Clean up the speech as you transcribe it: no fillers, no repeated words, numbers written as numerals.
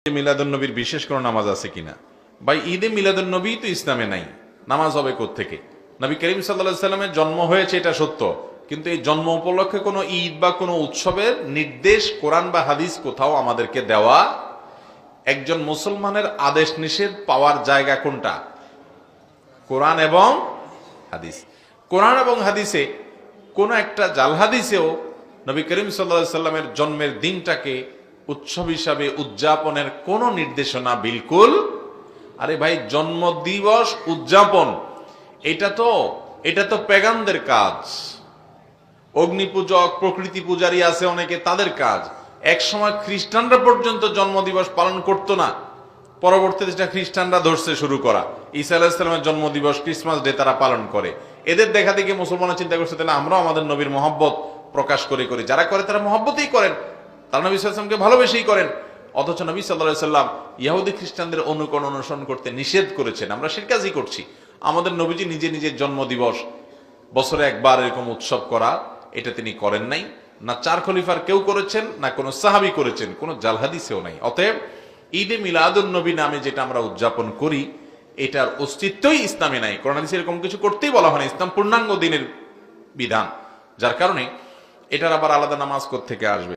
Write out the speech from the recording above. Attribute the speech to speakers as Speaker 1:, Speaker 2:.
Speaker 1: মিলাদুন্নবীর বিশেষ কোনো নামাজ আছে কিনা? ভাই, ঈদে মিলাদুন্নবী তো ইসলামে নাই, নামাজ হবে কোত্থেকে? নবী করিম সাল্লাল্লাহু আলাইহি সাল্লামের জন্ম হয়েছে, এটা সত্য, কিন্তু এই জন্ম উপলক্ষে কোনো ঈদ বা কোনো উৎসবের নির্দেশ কোরআন বা হাদিস কোথাও আমাদেরকে দেওয়া। একজন মুসলমানের আদেশ নিষেধ পাওয়ার জায়গা কোনটা? কোরআন এবং হাদিস। কোরআন এবং হাদিসে কোন একটা জাল হাদিসেও নবী করিম সাল্লাল্লাহু আলাইহি সাল্লামের জন্মের দিনটাকে উৎসব হিসাবে উদযাপনের কোন নির্দেশনা বিলকুল। আরে ভাই, জন্ম দিবস উদযাপন এটা তো পেগানদের কাজ। অগ্নি পূজক, প্রকৃতি পূজারী আছে অনেকে, তাদের কাজ। এক সময় খ্রিস্টানরা পর্যন্ত জন্ম দিবস পালন করতো না, পরবর্তীতে সেটা খ্রিস্টানরা ধরছে শুরু করা। ঈসা আলাইহিস সালামের জন্ম দিবস, ক্রিসমাস ডে তারা পালন করে। এদের দেখা দেখে মুসলমানরা চিন্তা করছে তাহলে আমরাও আমাদের নবীর মহব্বত প্রকাশ করে করি। যারা করে তারা মহব্বতেই করেন, তারা নবী সাল্লাল্লাহু আলাইহি ওয়াসাল্লামকে ভালোবেসেই করেন। অথচ নবী সাল্লাল্লাহু আলাইহি ওয়াসাল্লাম ইহুদি খ্রিস্টানদের অনুকরণ অনুসরণ করতে নিষেধ করেছেন। আমরা সেই কাজই করছি। আমাদের নবীজি নিজে নিজের জন্ম দিবস বছরে একবার এরকম উৎসব করা, এটা তিনি করেন নাই। না চার খলিফার কেউ করেছেন, না কোনো সাহাবী করেছেন, কোনো জাল হাদিসেও নাই। অতএব ঈদে মিলাদুন নবী নামে যেটা আমরা উদযাপন করি, এটার অস্তিত্বই ইসলামে নাই। কোরআন হাদিসে এরকম কিছু করতেই বলা হয় না। ইসলাম পূর্ণাঙ্গ দিনের বিধান, যার কারণে এটার আবার আলাদা নামাজ কোত্থেকে আসবে?